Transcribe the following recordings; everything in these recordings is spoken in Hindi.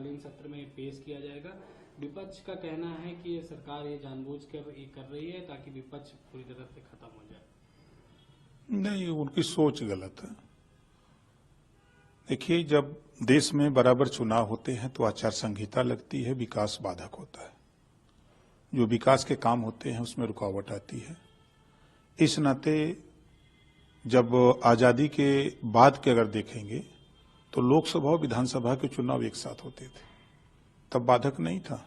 शीतकालीन सत्र में पेश किया जाएगा। विपक्ष का कहना है कि ये सरकार ये जानबूझकर ये कर रही है ताकि विपक्ष पूरी तरह से खत्म हो जाए। नहीं, उनकी सोच गलत है। देखिए, जब देश में बराबर चुनाव होते हैं तो आचार संहिता लगती है, विकास बाधक होता है। जो विकास के काम होते हैं उसमें रुकावट आती है। इस नाते जब आजादी के बाद के अगर देखेंगे तो लोकसभा और विधानसभा के चुनाव एक साथ होते थे, तब बाधक नहीं था।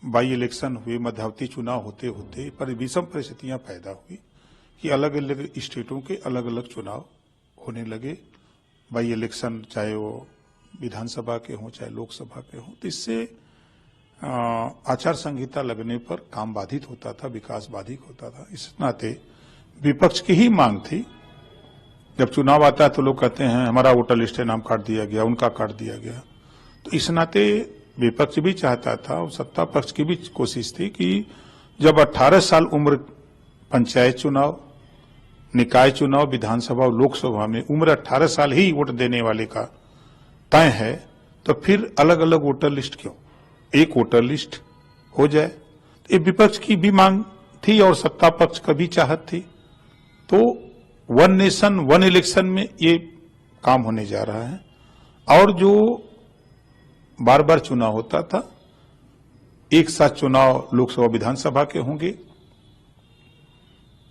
बाई इलेक्शन हुए, मध्यावधि चुनाव होते होते पर विषम परिस्थितियां पैदा हुई कि अलग अलग स्टेटों के अलग अलग चुनाव होने लगे। बाई इलेक्शन चाहे वो विधानसभा के हों चाहे लोकसभा के हों, तो इससे आचार संहिता लगने पर काम बाधित होता था, विकास बाधित होता था। इस नाते विपक्ष की ही मांग थी। जब चुनाव आता है तो लोग कहते हैं हमारा वोटर लिस्ट है, नाम काट दिया गया, उनका काट दिया गया। तो इस नाते विपक्ष भी चाहता था और सत्ता पक्ष की भी कोशिश थी कि जब 18 साल उम्र पंचायत चुनाव, निकाय चुनाव, विधानसभा और लोकसभा में उम्र 18 साल ही वोट देने वाले का तय है, तो फिर अलग अलग वोटर लिस्ट क्यों, एक वोटर लिस्ट हो जाए। ये विपक्ष की भी मांग थी और सत्ता पक्ष का भी चाहत थी। तो वन नेशन वन इलेक्शन में ये काम होने जा रहा है। और जो बार बार चुनाव होता था, एक साथ चुनाव लोकसभा विधानसभा के होंगे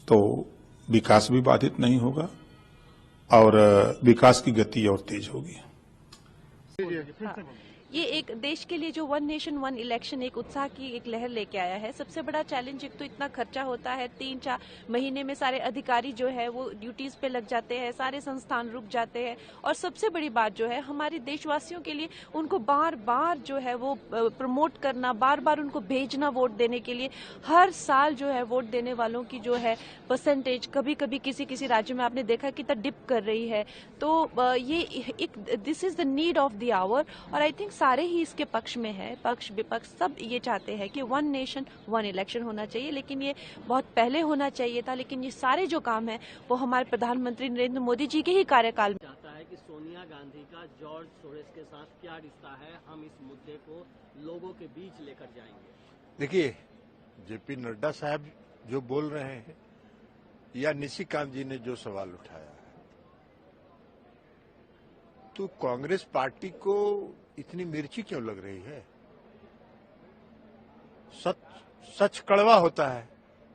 तो विकास भी बाधित नहीं होगा और विकास की गति और तेज होगी। ये एक देश के लिए जो वन नेशन वन इलेक्शन एक उत्साह की एक लहर लेके आया है। सबसे बड़ा चैलेंज एक तो इतना खर्चा होता है, 3-4 महीने में सारे अधिकारी जो है वो ड्यूटीज पे लग जाते हैं, सारे संस्थान रुक जाते हैं। और सबसे बड़ी बात जो है हमारे देशवासियों के लिए, उनको बार बार जो है वो प्रमोट करना, बार बार उनको भेजना वोट देने के लिए। हर साल जो है वोट देने वालों की जो है परसेंटेज कभी कभी किसी राज्य में आपने देखा कितना डिप कर रही है। तो ये एक this is the need of the hour. और आई थिंक सारे ही इसके पक्ष में है, पक्ष विपक्ष सब ये चाहते हैं कि वन नेशन वन इलेक्शन होना चाहिए। लेकिन ये बहुत पहले होना चाहिए था। लेकिन ये सारे जो काम है वो हमारे प्रधानमंत्री नरेंद्र मोदी जी के ही कार्यकाल में। चाहता है कि सोनिया गांधी का जॉर्ज सोरोस के साथ क्या रिश्ता है, हम इस मुद्दे को लोगों के बीच लेकर जाएंगे। देखिए, जेपी नड्डा साहब जो बोल रहे हैं या निशिकांत जी ने जो सवाल उठाया है, तो कांग्रेस पार्टी को इतनी मिर्ची क्यों लग रही है? सच कड़वा होता है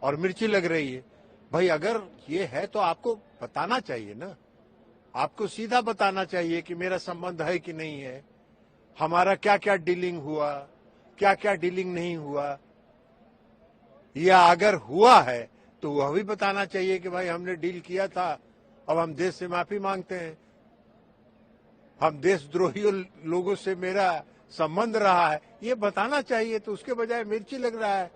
और मिर्ची लग रही है। भाई अगर ये है तो आपको बताना चाहिए ना, आपको सीधा बताना चाहिए कि मेरा संबंध है कि नहीं है, हमारा क्या क्या डीलिंग हुआ, क्या क्या डीलिंग नहीं हुआ, या अगर हुआ है तो वह भी बताना चाहिए कि भाई हमने डील किया था, अब हम देश से माफी मांगते हैं, हम देशद्रोही लोगों से मेरा संबंध रहा है, ये बताना चाहिए। तो उसके बजाय मिर्ची लग रहा है।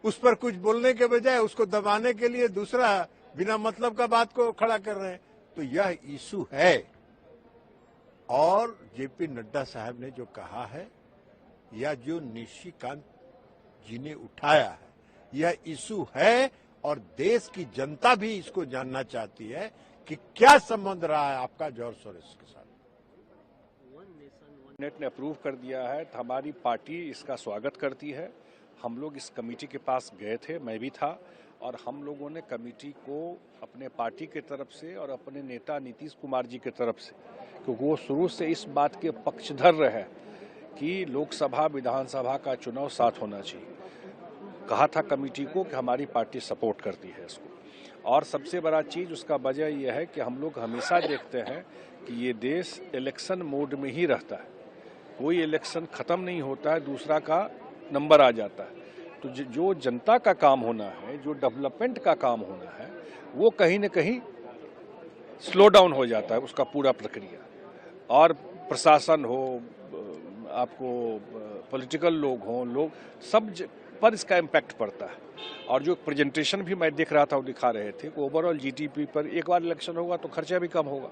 उस पर कुछ बोलने के बजाय उसको दबाने के लिए दूसरा बिना मतलब का बात को खड़ा कर रहे हैं। तो यह इशू है। और जेपी नड्डा साहब ने जो कहा है या जो निशिकांत जी ने उठाया है, यह इशू है और देश की जनता भी इसको जानना चाहती है कि क्या संबंध रहा है आपका जॉर्ज सोरोस के साथ। कैबिनेट ने अप्रूव कर दिया है तो हमारी पार्टी इसका स्वागत करती है। हम लोग इस कमेटी के पास गए थे, मैं भी था, और हम लोगों ने कमेटी को अपने पार्टी की तरफ से और अपने नेता नीतीश कुमार जी की तरफ से, क्योंकि वो शुरू से इस बात के पक्षधर रहे कि लोकसभा विधानसभा का चुनाव साथ होना चाहिए, कहा था कमेटी को कि हमारी पार्टी सपोर्ट करती है इसको। और सबसे बड़ा चीज़ उसका वजह यह है कि हम लोग हमेशा देखते हैं कि ये देश इलेक्शन मोड में ही रहता है, कोई इलेक्शन ख़त्म नहीं होता है, दूसरा का नंबर आ जाता है। तो जो जनता का काम होना है, जो डेवलपमेंट का काम होना है, वो कहीं न कहीं स्लो डाउन हो जाता है उसका पूरा प्रक्रिया। और प्रशासन हो, आपको पॉलिटिकल लोग हों, लोग सब पर इसका इम्पैक्ट पड़ता है। और जो प्रेजेंटेशन भी मैं देख रहा था वो दिखा रहे थे कि ओवरऑल जीडीपी पर एक बार इलेक्शन होगा तो खर्चा भी कम होगा।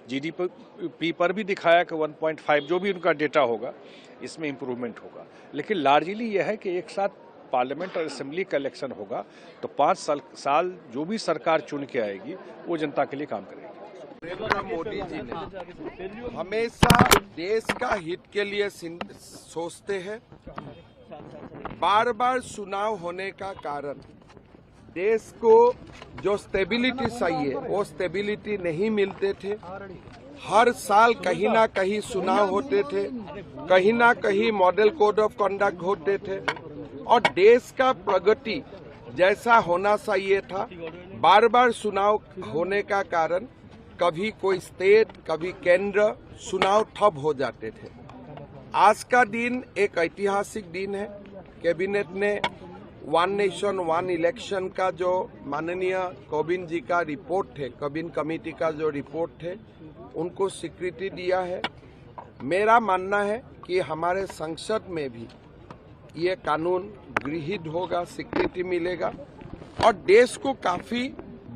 जीडीपी पर भी दिखाया कि 1.5 जो भी उनका डेटा होगा इसमें इम्प्रूवमेंट होगा। लेकिन लार्जली यह है कि एक साथ पार्लियामेंट और असेंबली का इलेक्शन होगा तो 5 साल जो भी सरकार चुन के आएगी वो जनता के लिए काम करेगी। नरेंद्र मोदी जी ने हमेशा देश का हित के लिए सोचते हैं। बार बार चुनाव होने का कारण देश को जो स्टेबिलिटी चाहिए वो स्टेबिलिटी नहीं मिलते थे। हर साल कहीं ना कहीं चुनाव होते थे, कहीं ना कहीं मॉडल कोड ऑफ कंडक्ट होते थे और देश का प्रगति जैसा होना चाहिए था, बार बार चुनाव होने का कारण कभी कोई स्टेट कभी केंद्र चुनाव ठप हो जाते थे। आज का दिन एक ऐतिहासिक दिन है। कैबिनेट ने वन नेशन वन इलेक्शन का जो माननीय कोविंद जी का रिपोर्ट है, कोविंद कमेटी का जो रिपोर्ट है, उनको स्वीकृति दिया है। मेरा मानना है कि हमारे संसद में भी ये कानून गृहीत होगा, स्वीकृति मिलेगा और देश को काफी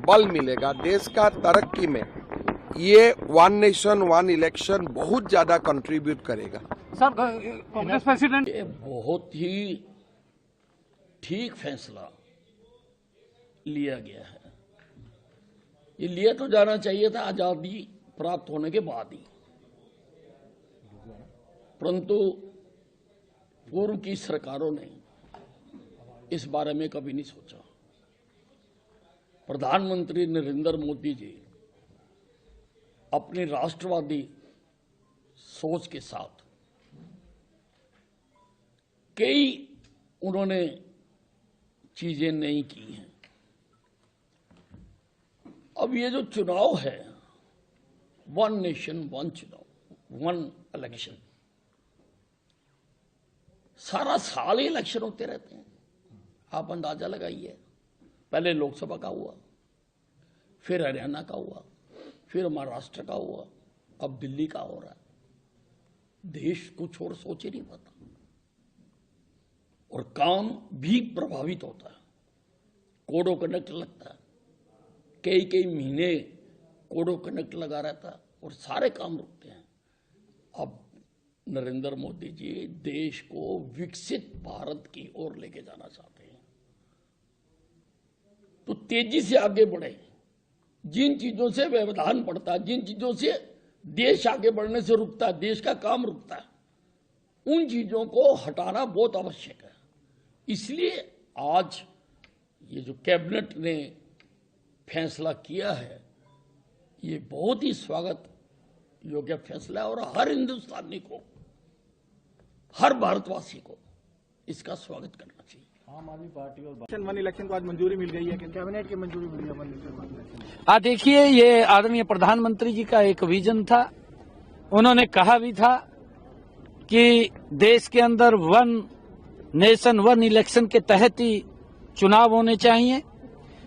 बल मिलेगा। देश का तरक्की में ये वन नेशन वन इलेक्शन बहुत ज्यादा कंट्रीब्यूट करेगा। सर, कांग्रेस प्रेसिडेंट ये बहुत ही ठीक फैसला लिया गया है। ये लिया तो जाना चाहिए था आजादी प्राप्त होने के बाद ही, परंतु पूर्व की सरकारों ने इस बारे में कभी नहीं सोचा। प्रधानमंत्री नरेंद्र मोदी जी अपनी राष्ट्रवादी सोच के साथ कई उन्होंने चीजें नहीं की हैं। अब ये जो चुनाव है, वन नेशन वन चुनाव, वन इलेक्शन, सारा साल ही इलेक्शन होते रहते हैं। आप अंदाजा लगाइए, पहले लोकसभा का हुआ, फिर हरियाणा का हुआ, फिर महाराष्ट्र का हुआ, अब दिल्ली का हो रहा है। देश कुछ और सोच ही नहीं पाता और काम भी प्रभावित होता है। कोड ऑफ कंडक्ट लगता है, कई कई महीने कोड ऑफ कंडक्ट लगा रहता है और सारे काम रुकते हैं। अब नरेंद्र मोदी जी देश को विकसित भारत की ओर लेके जाना चाहते हैं, तो तेजी से आगे बढ़े। जिन चीजों से व्यवधान पड़ता है, जिन चीजों से देश आगे बढ़ने से रुकता है, देश का काम रुकता है, उन चीजों को हटाना बहुत आवश्यक है। इसलिए आज ये जो कैबिनेट ने फैसला किया है, ये बहुत ही स्वागत योग्य फैसला है और हर हिंदुस्तानी को, हर भारतवासी को इसका स्वागत करना चाहिए। आम आदमी पार्टी और वन इलेक्शन को आज मंजूरी मिल गई है, कैबिनेट की मंजूरी मिली है वन इलेक्शन। देखिए, ये आदरणीय प्रधानमंत्री जी का एक विजन था। उन्होंने कहा भी था कि देश के अंदर वन नेशन वन इलेक्शन के तहत ही चुनाव होने चाहिए।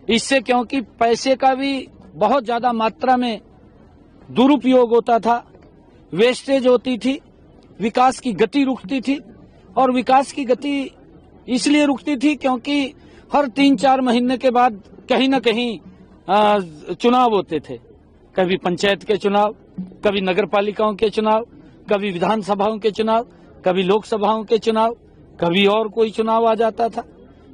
इससे क्योंकि पैसे का भी बहुत ज्यादा मात्रा में दुरुपयोग होता था, वेस्टेज होती थी, विकास की गति रुकती थी। और विकास की गति इसलिए रुकती थी क्योंकि हर 3-4 महीने के बाद कहीं न कहीं चुनाव होते थे। कभी पंचायत के चुनाव, कभी नगर पालिकाओं के चुनाव, कभी विधानसभाओं के चुनाव, कभी लोकसभाओं के चुनाव, कभी और कोई चुनाव आ जाता था।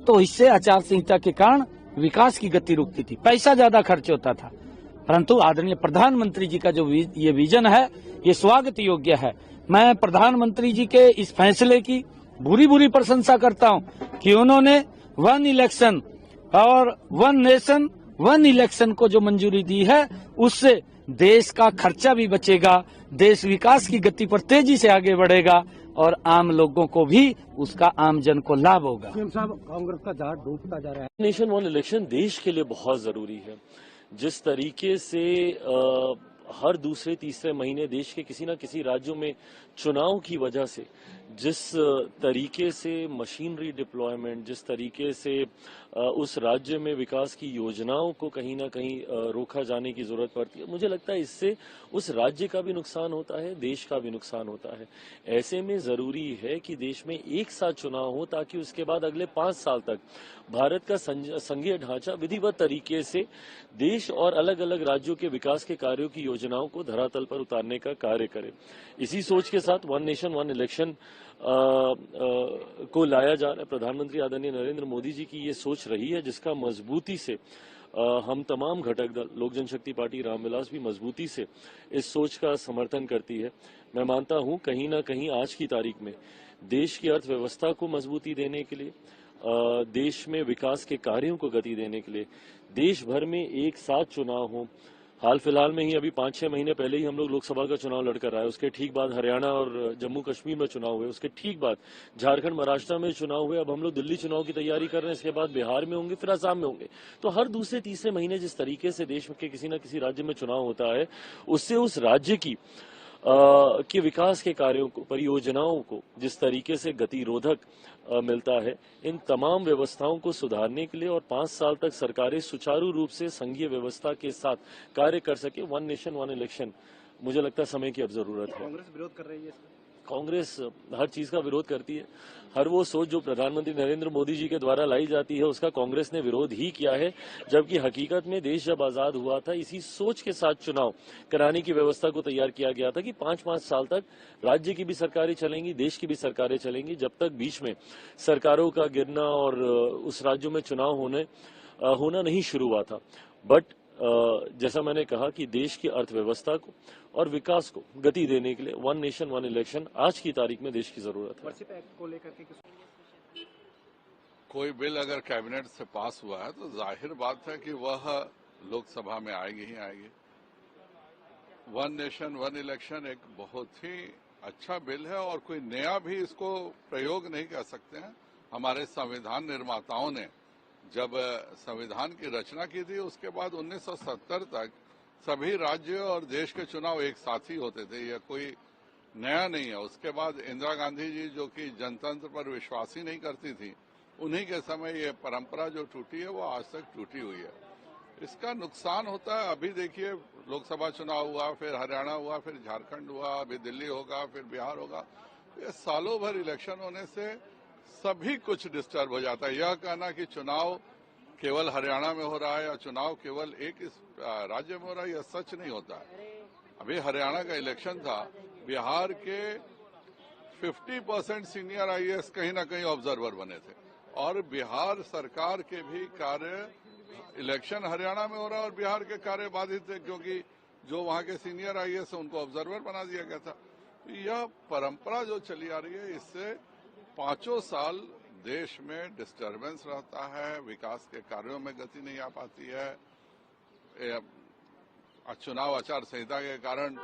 तो इससे आचार संहिता के कारण विकास की गति रुकती थी, पैसा ज्यादा खर्च होता था। परंतु आदरणीय प्रधानमंत्री जी का जो ये विजन है, ये स्वागत योग्य है। मैं प्रधानमंत्री जी के इस फैसले की बुरी प्रशंसा करता हूं कि उन्होंने वन इलेक्शन और वन नेशन वन इलेक्शन को जो मंजूरी दी है, उससे देश का खर्चा भी बचेगा, देश विकास की गति पर तेजी से आगे बढ़ेगा और आम लोगों को भी उसका आम जन को लाभ होगा। कांग्रेस का झाड़ डूबता जा रहा है। नेशन वन इलेक्शन देश के लिए बहुत जरूरी है। जिस तरीके से हर दूसरे तीसरे महीने देश के किसी न किसी राज्यों में चुनाव की वजह से जिस तरीके से मशीनरी डिप्लॉयमेंट, जिस तरीके से उस राज्य में विकास की योजनाओं को कहीं ना कहीं रोका जाने की जरूरत पड़ती है, मुझे लगता है इससे उस राज्य का भी नुकसान होता है, देश का भी नुकसान होता है। ऐसे में जरूरी है कि देश में एक साथ चुनाव हो ताकि उसके बाद अगले 5 साल तक भारत का संघीय ढांचा विधिवत तरीके से देश और अलग अलग राज्यों के विकास के कार्यों की योजनाओं को धरातल पर उतारने का कार्य करे। इसी सोच के साथ वन नेशन वन इलेक्शन को लाया जा रहा है। प्रधानमंत्री आदरणीय नरेंद्र मोदी जी की ये सोच रही है, जिसका मजबूती से हम तमाम घटक दल लोक जनशक्ति पार्टी रामविलास भी मजबूती से इस सोच का समर्थन करती है। मैं मानता हूं कहीं ना कहीं आज की तारीख में देश की अर्थव्यवस्था को मजबूती देने के लिए, देश में विकास के कार्यों को गति देने के लिए देश भर में एक साथ चुनाव हो। हाल फिलहाल में ही अभी 5-6 महीने पहले ही हम लोग लोकसभा का चुनाव लड़कर आए, उसके ठीक बाद हरियाणा और जम्मू कश्मीर में चुनाव हुए, उसके ठीक बाद झारखंड महाराष्ट्र में चुनाव हुए, अब हम लोग दिल्ली चुनाव की तैयारी कर रहे हैं, इसके बाद बिहार में होंगे, फिर असम में होंगे। तो हर दूसरे तीसरे महीने जिस तरीके से देश के किसी न किसी राज्य में चुनाव होता है, उससे उस राज्य की के विकास के कार्यों को, परियोजनाओं को जिस तरीके से गतिरोधक मिलता है, इन तमाम व्यवस्थाओं को सुधारने के लिए और 5 साल तक सरकारें सुचारू रूप से संघीय व्यवस्था के साथ कार्य कर सके, वन नेशन वन इलेक्शन, मुझे लगता है समय की अब जरूरत है। कांग्रेस विरोध कर रही है इसका? कांग्रेस हर चीज का विरोध करती है। हर वो सोच जो प्रधानमंत्री नरेंद्र मोदी जी के द्वारा लाई जाती है उसका कांग्रेस ने विरोध ही किया है, जबकि हकीकत में देश जब आजाद हुआ था इसी सोच के साथ चुनाव कराने की व्यवस्था को तैयार किया गया था कि 5-5 साल तक राज्य की भी सरकारें चलेंगी, देश की भी सरकारें चलेंगी, जब तक बीच में सरकारों का गिरना और उस राज्यों में चुनाव होना नहीं शुरू हुआ था। बट जैसा मैंने कहा कि देश की अर्थव्यवस्था को और विकास को गति देने के लिए वन नेशन वन इलेक्शन आज की तारीख में देश की जरूरत है। वर्षिप एक्ट को लेकर के कोई बिल अगर कैबिनेट से पास हुआ है तो जाहिर बात है कि वह लोकसभा में आएगी ही आएगी। वन नेशन वन इलेक्शन एक बहुत ही अच्छा बिल है और कोई नया भी इसको प्रयोग नहीं कर सकते हैं। हमारे संविधान निर्माताओं ने जब संविधान की रचना की थी उसके बाद 1970 तक सभी राज्य और देश के चुनाव एक साथ ही होते थे, यह कोई नया नहीं है। उसके बाद इंदिरा गांधी जी जो कि जनतंत्र पर विश्वास ही नहीं करती थी, उन्हीं के समय ये परंपरा जो टूटी है वो आज तक टूटी हुई है। इसका नुकसान होता है। अभी देखिए लोकसभा चुनाव हुआ, फिर हरियाणा हुआ, फिर झारखंड हुआ, अभी दिल्ली होगा, फिर बिहार होगा। ये सालों भर इलेक्शन होने से सभी कुछ डिस्टर्ब हो जाता है। यह कहना कि चुनाव केवल हरियाणा में हो रहा है या चुनाव केवल एक इस राज्य में हो रहा है, यह सच नहीं होता है। अभी हरियाणा का इलेक्शन था, बिहार के 50% सीनियर आईएएस कहीं ना कहीं ऑब्जर्वर बने थे और बिहार सरकार के भी कार्य, इलेक्शन हरियाणा में हो रहा है और बिहार के कार्य बाधित थे क्योंकि जो वहां के सीनियर आईएएस है उनको ऑब्जर्वर बना दिया गया था। यह परंपरा जो चली आ रही है, इससे 5 साल देश में डिस्टरबेंस रहता है, विकास के कार्यों में गति नहीं आ पाती है। चुनाव आचार संहिता के कारण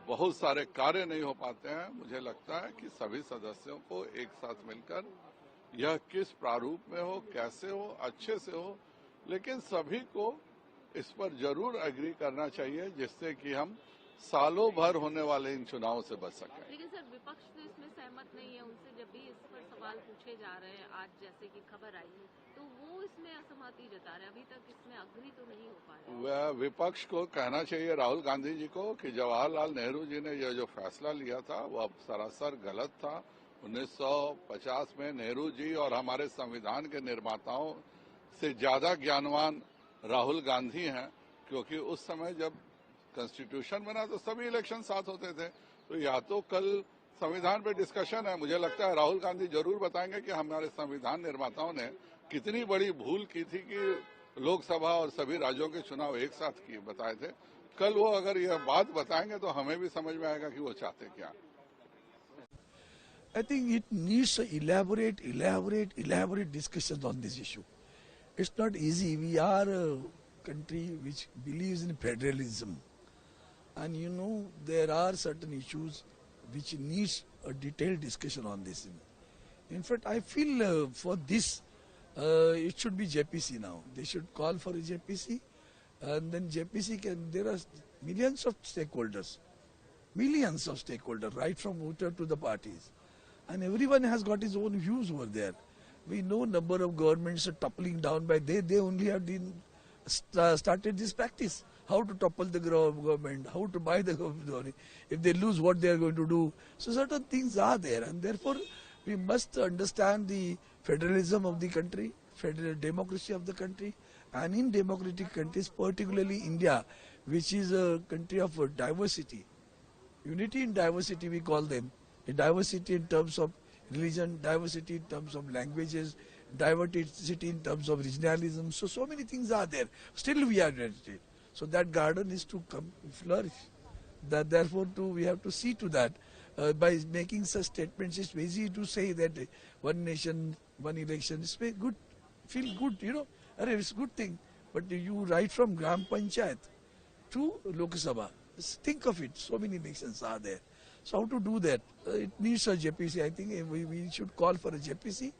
बहुत सारे कार्य नहीं हो पाते हैं। मुझे लगता है कि सभी सदस्यों को एक साथ मिलकर यह किस प्रारूप में हो, कैसे हो, अच्छे से हो, लेकिन सभी को इस पर जरूर एग्री करना चाहिए जिससे कि हम सालों भर होने वाले इन चुनावों से बच सकें। लेकिन सर विपक्ष तो इसमें सहमत नहीं है, उनसे जब भी इस पर सवाल पूछे जा रहे हैं, आज जैसे कि खबर आई है, तो वो इसमें असहमति जता रहे हैं। अभी तक इसमें अग्री तो नहीं हो पा रहा है। विपक्ष को कहना चाहिए राहुल गांधी जी को कि जवाहरलाल नेहरू जी ने यह जो फैसला लिया था वो सरासर गलत था। 1950 में नेहरू जी और हमारे संविधान के निर्माताओं से ज्यादा ज्ञानवान राहुल गांधी हैं, क्योंकि उस समय जब कॉन्स्टिट्यूशन बना तो सभी इलेक्शन साथ होते थे। तो या तो कल संविधान पे डिस्कशन है, मुझे लगता है राहुल गांधी जरूर बताएंगे कि हमारे संविधान निर्माताओं ने कितनी बड़ी भूल की थी कि लोकसभा और सभी राज्यों के चुनाव एक साथ किए बताए थे। कल वो अगर यह बात बताएंगे तो हमें भी समझ में आएगा कि वो चाहते क्या। I think it needs elaborate discussions on this issue. It's not easy. We are a country which believes in federalism. And you know, there are certain issues which needs a detailed discussion on this. In fact, I feel for this, it should be JPC now. They should call for a JPC, and then JPC can, there are millions of stakeholders, right from voter to the parties. And everyone has got his own views over there. We know number of governments are toppling down by, they only have started this practice. How to topple the government, how to buy the government, if they lose what they are going to do. So certain things are there, and therefore we must understand the federalism of the country, federal democracy of the country, and in democratic countries, particularly India, which is a country of diversity. Unity in diversity we call them. A diversity in terms of religion, diversity in terms of languages, diversity in terms of regionalism. So many things are there. Still we are ready. So that garden is to come flourish. Therefore, we have to see to that. By making such statements, it's easy to say that one nation, one election is very good, feel good, it's a good thing. But you write from Gram Panchayat to Lok Sabha. Just think of it, so many elections are there. So how to do that? It needs a JPC. I think we should call for a JPC.